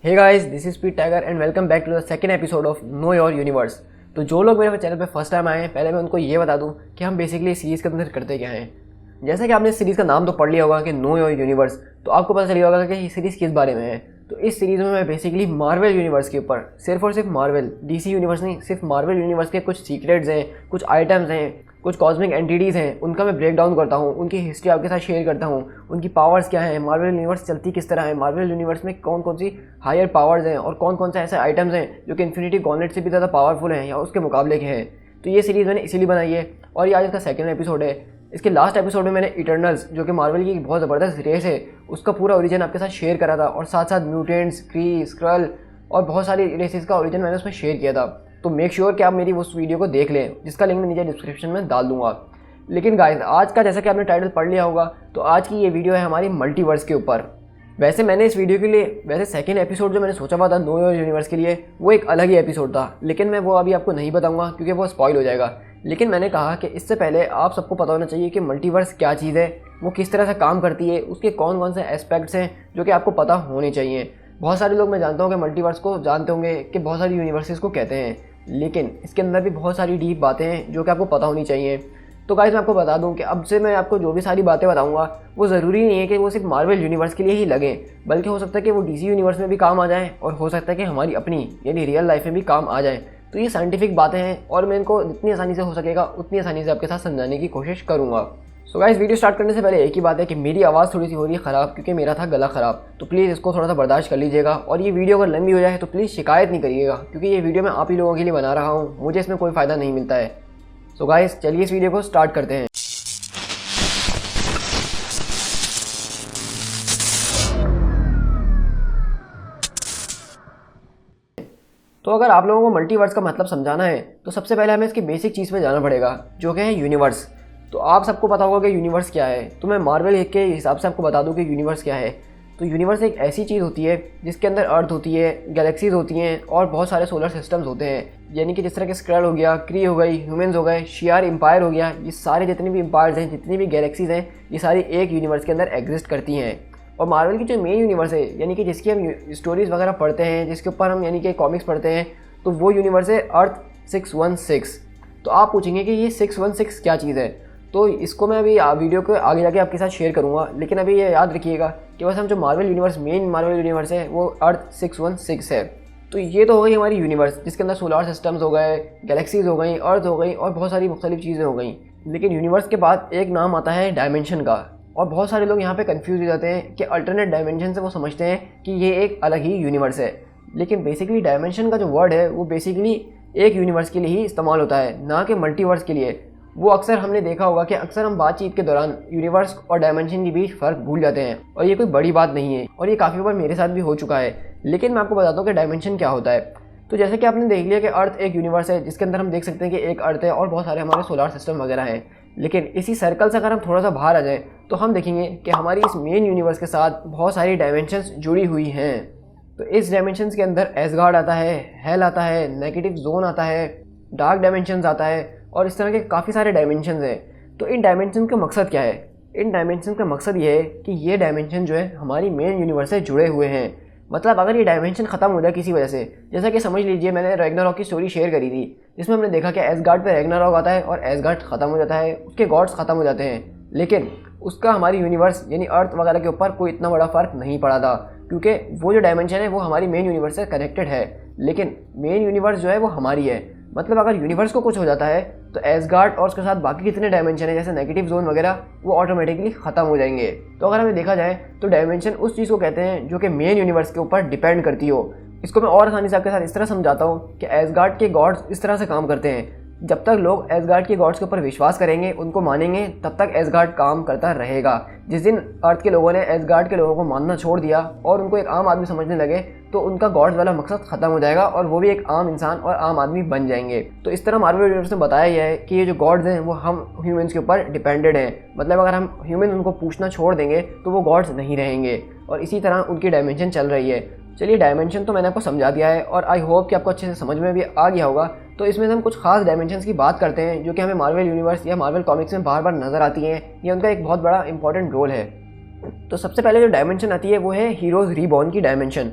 Hey guys, this is Pete Tiger and welcome back to the second episode of know your universe. तो जो लोग मेरे channel पे first time आए हैं, पहले मैं उनको ये बता दूं कि हम बेसिकली इस सीरीज़ के अंदर करते क्या हैं। जैसा कि आपने इस सीरीज़ का नाम तो पढ़ लिया होगा कि नो योर यूनिवर्स, तो आपको पता चल होगा कि ये सीरीज़ किस बारे में है। तो इस सीरीज़ में मैं बेसिकली मार्वल यूनिवर्स के ऊपर सिर्फ और सिर्फ मार्वल, डीसी यूनिवर्स नहीं, सिर्फ मार्वल यूनिवर्स के कुछ सीक्रेट्स हैं, कुछ आइटम्स हैं, कुछ कॉस्मिक एंटिटीज़ हैं, उनका मैं ब्रेक डाउन करता हूँ, उनकी हिस्ट्री आपके साथ शेयर करता हूँ, उनकी पावर्स क्या हैं, मार्वल यूनिवर्स चलती किस तरह है, मार्वल यूनिवर्स में कौन कौन सी हायर पावर्स हैं और कौन कौन से ऐसे आइटम्स हैं जो कि इन्फिनिटी गॉन्टलेट से भी ज़्यादा पावरफुल हैं या उसके मुकाबले के हैं। तो ये सीरीज़ मैंने इसीलिए बनाई है और ये आज इसका सेकंड एपिसोड है। इसके लास्ट एपिसोड में मैंने इटर्नल्स, जो कि मार्वल की बहुत ज़बरदस्त रेस है, उसका पूरा ओरिजिन आपके साथ शेयर करा था और साथ साथ म्यूटेंट्स, क्री, स्क्रल और बहुत सारी रेसेस का ओरिजिन मैंने उसमें शेयर किया था। तो मेक श्योर कि आप मेरी उस वीडियो को देख लें, जिसका लिंक मैं नीचे डिस्क्रिप्शन में डाल दूँगा। लेकिन गाइस, आज का जैसा कि आपने टाइटल पढ़ लिया होगा, तो आज की ये वीडियो है हमारी मल्टीवर्स के ऊपर। वैसे मैंने इस वीडियो के लिए सेकंड एपिसोड जो मैंने सोचा हुआ था नो योर यूनिवर्स के लिए, वो एक अलग ही एपिसोड था, लेकिन मैं वो अभी आपको नहीं बताऊंगा क्योंकि वो स्पॉइल हो जाएगा। लेकिन मैंने कहा कि इससे पहले आप सबको पता होना चाहिए कि मल्टीवर्स क्या चीज़ है, वो किस तरह से काम करती है, उसके कौन कौन से एस्पेक्ट्स हैं जो कि आपको पता होने चाहिए। बहुत सारे लोग मैं जानता हूँ कि मल्टीवर्स को जानते होंगे कि बहुत सारी यूनिवर्सेस को कहते हैं, लेकिन इसके अंदर भी बहुत सारी डीप बातें हैं जो कि आपको पता होनी चाहिए। तो गाइस, मैं आपको बता दूं कि अब से मैं आपको जो भी सारी बातें बताऊंगा वो ज़रूरी नहीं है कि वो सिर्फ मार्वल यूनिवर्स के लिए ही लगें, बल्कि हो सकता है कि वो डीसी यूनिवर्स में भी काम आ जाएं और हो सकता है कि हमारी अपनी यानी रियल लाइफ में भी काम आ जाएं। तो ये साइंटिफिक बातें हैं और मैं इनको जितनी आसानी से हो सकेगा उतनी आसानी से आपके साथ समझाने की कोशिश करूँगा। सो गाइस, वीडियो स्टार्ट करने से पहले एक ही बात है कि मेरी आवाज़ थोड़ी सी हो रही है ख़राब क्योंकि मेरा था गला ख़राब, तो प्लीज़ इसको थोड़ा सा बर्दाश्त कर लीजिएगा। और ये वीडियो अगर लंबी हो जाए तो प्लीज़ शिकायत नहीं करिएगा क्योंकि ये वीडियो मैं आप ही लोगों के लिए बना रहा हूँ, मुझे इसमें कोई फ़ायदा नहीं मिलता है। सो गाइस, चलिए इस वीडियो को स्टार्ट करते हैं। तो अगर आप लोगों को मल्टीवर्स का मतलब समझाना है तो सबसे पहले हमें इसकी बेसिक चीज़ पे जाना पड़ेगा, जो कि है यूनिवर्स। तो आप सबको पता होगा कि यूनिवर्स क्या है, तो मैं मार्वल के हिसाब से आपको बता दूं कि यूनिवर्स क्या है। तो यूनिवर्स एक ऐसी चीज़ होती है जिसके अंदर अर्थ होती है, गैलेक्सीज होती हैं और बहुत सारे सोलर सिस्टम्स होते हैं, यानी कि जिस तरह के स्क्रल हो गया, क्री हो गई, ह्यूमंस हो गए, शियार एम्पायर हो गया, ये सारे जितने भी एम्पायर्स हैं, जितनी भी गैलेक्सीज हैं, ये सारी एक यूनिवर्स के अंदर एग्जिस्ट करती हैं। और मार्वल की जो मेन यूनिवर्स है, यानी कि जिसकी हम स्टोरीज़ वगैरह पढ़ते हैं, जिसके ऊपर हम यानी कि कॉमिक्स पढ़ते हैं, तो वो यूनिवर्स है अर्थ 616। तो आप पूछेंगे कि ये 616 क्या चीज़ है, तो इसको मैं अभी वीडियो को आगे जाके आपके साथ शेयर करूंगा। लेकिन अभी ये याद रखिएगा कि बस हम जो Marvel universe, main Marvel universe है, वो अर्थ 616 है। तो ये तो हो गई हमारी यूनिवर्स, जिसके अंदर सोलर सिस्टम्स हो गए, गैलेक्सीज हो गई, अर्थ हो गई और बहुत सारी मुख्तलिफ चीज़ें हो गई। लेकिन यूनिवर्स के बाद एक नाम आता है डायमेंशन का, और बहुत सारे लोग यहाँ पे कंफ्यूज हो जाते हैं कि अल्टरनेट डायमेंशन से वो समझते हैं कि ये एक अलग ही यूनिवर्स है। लेकिन बेसिकली डायमेंशन का जो वर्ड है वो बेसिकली एक यूनिवर्स के लिए ही इस्तेमाल होता है, ना कि मल्टीवर्स के लिए। वो अक्सर हमने देखा होगा कि अक्सर हम बातचीत के दौरान यूनिवर्स और डायमेंशन के बीच फ़र्क भूल जाते हैं, और ये कोई बड़ी बात नहीं है और ये काफ़ी बार मेरे साथ भी हो चुका है। लेकिन मैं आपको बताता हूँ कि डायमेंशन क्या होता है। तो जैसे कि आपने देख लिया कि अर्थ एक यूनिवर्स है जिसके अंदर हम देख सकते हैं कि एक अर्थ है और बहुत सारे हमारे सोलर सिस्टम वगैरह हैं। लेकिन इसी सर्कल से अगर हम थोड़ा सा बाहर आ जाएं तो हम देखेंगे कि हमारी इस मेन यूनिवर्स के साथ बहुत सारी डायमेंशंस जुड़ी हुई हैं। तो इस डायमेंशंस के अंदर एसगार्ड आता है, हेल आता है, नेगेटिव जोन आता है, डार्क डायमेंशंस आता है और इस तरह के काफ़ी सारे डायमेंशंस हैं। तो इन डायमेंशन का मकसद क्या है? इन डायमेंशन का मकसद ये है कि ये डायमेंशन जो है हमारी मेन यूनिवर्स से जुड़े हुए हैं। मतलब अगर ये डायमेंशन ख़त्म हो जाए किसी वजह से, जैसा कि समझ लीजिए मैंने रैग्नारॉक की स्टोरी शेयर करी थी, जिसमें हमने देखा कि एसगार्ड पे रैग्नारॉक आता है और एसगार्ड ख़त्म हो जाता है, उसके गॉड्स ख़त्म हो जाते हैं, लेकिन उसका हमारी यूनिवर्स यानी अर्थ वगैरह के ऊपर कोई इतना बड़ा फ़र्क नहीं पड़ा था, क्योंकि वो जो डायमेंशन है वो हमारी मेन यूनिवर्स से कनेक्टेड है। लेकिन मेन यूनिवर्स जो है वो हमारी है। मतलब अगर यूनिवर्स को कुछ हो जाता है तो एसगार्ड और उसके साथ बाकी कितने डायमेंशन है जैसे नेगेटिव जोन वगैरह, वो ऑटोमेटिकली ख़त्म हो जाएंगे। तो अगर हमें देखा जाए तो डायमेंशन उस चीज़ को कहते हैं जो कि मेन यूनिवर्स के ऊपर डिपेंड करती हो। इसको मैं और आसानी से आपके साथ इस तरह समझाता हूँ कि एसगार्ड के गॉड्स इस तरह से काम करते हैं, जब तक लोग एसगार्ड के गॉड्स के ऊपर विश्वास करेंगे, उनको मानेंगे, तब तक एसगार्ड काम करता रहेगा। जिस दिन अर्थ के लोगों ने एसगार्ड के लोगों को मानना छोड़ दिया और उनको एक आम आदमी समझने लगे, तो उनका गॉड्स वाला मकसद ख़त्म हो जाएगा और वो भी एक आम इंसान और आम आदमी बन जाएंगे। तो इस तरह मार्वल यूनिवर्स ने बताया गया है कि ये जो गॉड्स हैं वो हम ह्यूमंस के ऊपर डिपेंडेड हैं। मतलब अगर हम ह्यूमन उनको पूछना छोड़ देंगे तो वो गॉड्स नहीं रहेंगे, और इसी तरह उनकी डायमेंशन चल रही है। चलिए, डायमेंशन तो मैंने आपको समझा दिया है और आई होप कि आपको अच्छे से समझ में भी आ गया होगा। तो इसमें से हम कुछ खास डायमेंशंस की बात करते हैं जो कि हमें मार्वल यूनिवर्स या मार्वल कॉमिक्स में बार बार नज़र आती हैं। ये उनका एक बहुत बड़ा इंपॉर्टेंट रोल है। तो सबसे पहले जो डायमेंशन आती है वो है हीरोज़ रीबॉर्न की डायमेंशन।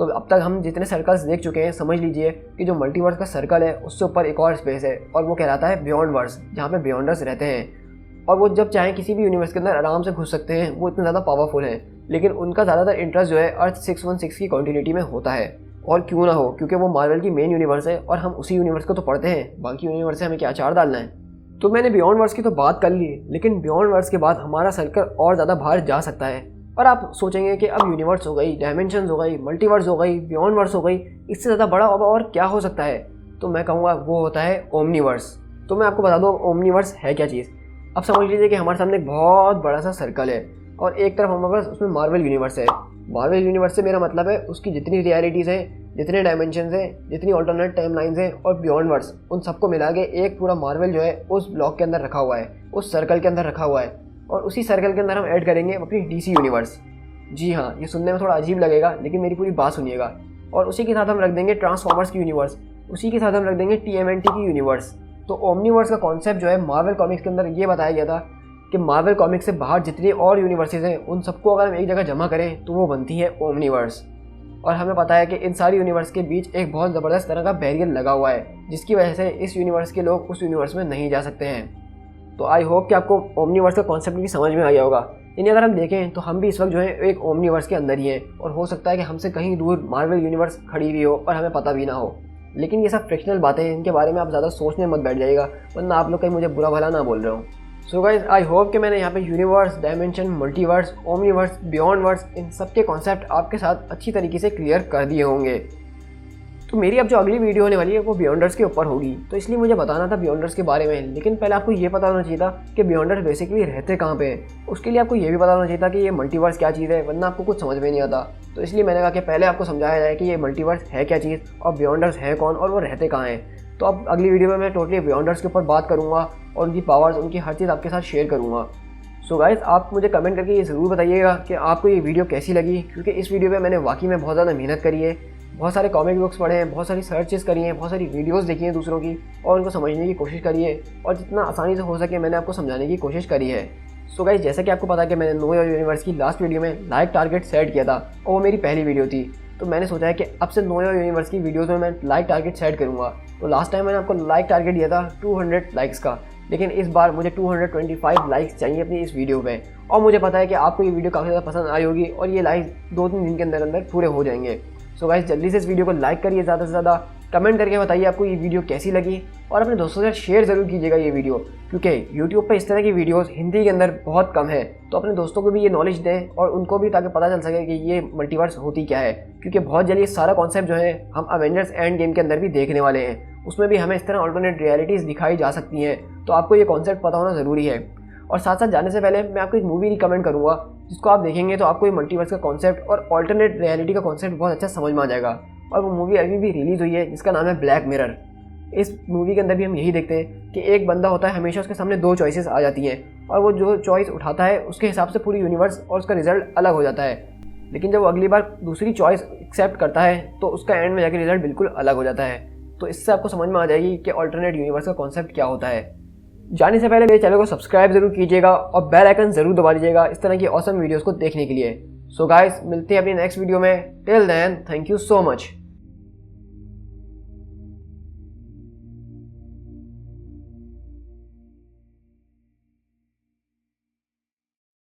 तो अब तक हम जितने सर्कल्स देख चुके हैं, समझ लीजिए कि जो मल्टीवर्स का सर्कल है उससे ऊपर एक और स्पेस है और वो कहलाता है बियॉन्ड वर्स, जहाँ पे बियॉन्डर्स रहते हैं और वो जब चाहें किसी भी यूनिवर्स के अंदर आराम से घुस सकते हैं। वो इतने ज़्यादा पावरफुल हैं, लेकिन उनका ज़्यादातर इंटरेस्ट जो है अर्थ 616 की कॉन्टिन्यूटी में होता है। और क्यों ना हो, क्योंकि वो मार्वल की मेन यूनिवर्स है और हम उसी यूनिवर्स को तो पढ़ते हैं, बाकी यूनिवर्स से हमें क्या चार डालना है। तो मैंने बियॉन्ड वर्स की तो बात कर ली, लेकिन बियॉन्ड वर्स के बाद हमारा सर्कल और ज़्यादा बाहर जा सकता है। और आप सोचेंगे कि अब यूनिवर्स हो गई, डायमेंशंस हो गई, मल्टीवर्स हो गई, बियॉन्ड वर्स हो गई, इससे ज़्यादा बड़ा और क्या हो सकता है? तो मैं कहूँगा वो होता है ओमनीवर्स। तो मैं आपको बता दूँ ओमनीवर्स है क्या चीज़। अब समझ लीजिए कि हमारे सामने एक बहुत बड़ा सा सर्कल है और एक तरफ हमारे पास उसमें मार्वल यूनिवर्स है। मार्वल यूनिवर्स से मेरा मतलब है उसकी जितनी रियलिटीज़ हैं, जितने डायमेंशंस हैं, जितनी ऑल्टरनेट टाइम लाइन्स हैं और बियॉन्ड वर्स, उन सबको मिला के एक पूरा मार्वल जो है उस ब्लॉक के अंदर रखा हुआ है, उस सर्कल के अंदर रखा हुआ है। और उसी सर्कल के अंदर हम ऐड करेंगे अपनी DC यूनिवर्स। जी हाँ, ये सुनने में थोड़ा अजीब लगेगा, लेकिन मेरी पूरी बात सुनिएगा। और उसी के साथ हम रख देंगे ट्रांसफॉर्मर्स की यूनिवर्स, उसी के साथ हम रख देंगे TMNT की यूनिवर्स। तो ओमनीवर्स का कॉन्सेप्ट जो है मार्वल कॉमिक्स के अंदर ये बताया गया था कि मार्वल कॉमिक्स से बाहर जितनी और यूनिवर्सेस हैं उन सबको अगर हम एक जगह जमा करें तो वो बनती है ओमनीवर्स। और हमें पता है कि इन सारी यूनिवर्स के बीच एक बहुत ज़बरदस्त तरह का बैरियर लगा हुआ है, जिसकी वजह से इस यूनिवर्स के लोग उस यूनिवर्स में नहीं जा सकते हैं। तो आई होप कि आपको ओमनीवर्स का कॉन्सेप्ट भी समझ में आ गया होगा। यानी अगर हम देखें तो हम भी इस वक्त जो है एक ओमनीवर्स के अंदर ही हैं और हो सकता है कि हमसे कहीं दूर मार्वल यूनिवर्स खड़ी हुई हो और हमें पता भी ना हो। लेकिन ये सब फ्रिक्शनल बातें हैं, इनके बारे में आप ज़्यादा सोचने मत बैठ जाइएगा, वरना आप लोग कहीं मुझे बुरा भला ना बोल रहे हो। सो गाइस, आई होप कि मैंने यहाँ पे universe, dimension, multiverse, omniverse, beyond verse, इन सब के कॉन्सेप्ट आपके साथ अच्छी तरीके से क्लियर कर दिए होंगे। तो मेरी अब जो अगली वीडियो होने वाली है वो बियॉन्डर्स के ऊपर होगी, तो इसलिए मुझे बताना था बियॉन्डर्स के बारे में। लेकिन पहले आपको ये पता होना चाहिए था कि बियॉन्डर्स बेसिकली रहते कहाँ पे हैं। उसके लिए आपको ये भी पता होना चाहिए था कि ये मल्टीवर्स क्या चीज़ है, वरना आपको कुछ समझ में नहीं आता। तो इसलिए मैंने कहा कि पहले आपको समझाया जाए कि ये मल्टीवर्स है क्या चीज़ और बियॉन्डर्स है कौन और वो रहते कहाँ हैं। तो अब अगली वीडियो में मैं टोटली बियॉन्डर्स के ऊपर बात करूँगा और उनकी पावर्स, उनकी हर चीज़ आपके साथ शेयर करूँगा। सो गाइस, आप मुझे कमेंट करके ये ज़रूर बताइएगा कि आपको ये वीडियो कैसी लगी, क्योंकि इस वीडियो पे मैंने वाकई में बहुत ज़्यादा मेहनत करी है, बहुत सारे कॉमिक बुक्स पढ़े हैं, बहुत सारी सर्चेस करी हैं, बहुत सारी वीडियोस देखी हैं दूसरों की और उनको समझने की कोशिश करी है और जितना आसानी से हो सके मैंने आपको समझाने की कोशिश करी है। सो गाइस, जैसा कि आपको पता है कि मैंने नो योर यूनिवर्स की लास्ट वीडियो में लाइक टारगेट सेट किया था और वो मेरी पहली वीडियो थी। तो मैंने सोचा है कि अब से नो योर यूनिवर्स की वीडियोज़ में मैं लाइक टारगेट सेट करूँगा। तो लास्ट टाइम मैंने आपको लाइक टारगेट दिया था 200 लाइक्स का, लेकिन इस बार मुझे 225 लाइक्स चाहिए अपनी इस वीडियो पे। और मुझे पता है कि आपको ये वीडियो काफ़ी ज़्यादा पसंद आई होगी और ये लाइक्स 2-3 दिन के अंदर अंदर पूरे हो जाएंगे। सो गाइस, जल्दी से इस वीडियो को लाइक करिए, ज़्यादा से ज़्यादा कमेंट करके बताइए आपको ये वीडियो कैसी लगी और अपने दोस्तों से शेयर ज़रूर कीजिएगा ये वीडियो, क्योंकि यूट्यूब पे इस तरह की वीडियोस हिंदी के अंदर बहुत कम है। तो अपने दोस्तों को भी ये नॉलेज दें और उनको भी, ताकि पता चल सके कि ये मल्टीवर्स होती क्या है, क्योंकि बहुत जल्दी सारा कॉन्सेप्ट जो है हम अवेंजर्स एंड गेम के अंदर भी देखने वाले हैं। उसमें भी हमें इस तरह ऑल्टरनेट रियलिटीज़ दिखाई जा सकती हैं, तो आपको ये कॉन्सेप्ट पता होना ज़रूरी है। और साथ साथ जाने से पहले मैं आपको एक मूवी रिकमेंड करूँगा, जिसको आप देखेंगे तो आपको ये मल्टीवर्स का कॉन्सेप्ट और ऑल्टरनेट रियलिटी का कॉन्सेप्ट बहुत अच्छा समझ में आ जाएगा। और वो मूवी अभी भी रिलीज़ हुई है, जिसका नाम है ब्लैक मिरर। इस मूवी के अंदर भी हम यही देखते हैं कि एक बंदा होता है, हमेशा उसके सामने 2 चॉइसेस आ जाती हैं और वो जो चॉइस उठाता है उसके हिसाब से पूरी यूनिवर्स और उसका रिजल्ट अलग हो जाता है। लेकिन जब वो अगली बार दूसरी चॉइस एक्सेप्ट करता है तो उसका एंड में जाकर रिजल्ट बिल्कुल अलग हो जाता है। तो इससे आपको समझ में आ जाएगी कि ऑल्टरनेट यूनिवर्स का कॉन्सेप्ट क्या होता है। जाने से पहले मेरे चैनल को सब्सक्राइब जरूर कीजिएगा और बेल आइकन जरूर दबा दीजिएगा इस तरह की ऑसम वीडियोस को देखने के लिए। सो गाइस, मिलते हैं अपनी नेक्स्ट वीडियो में। Till then, thank you so much.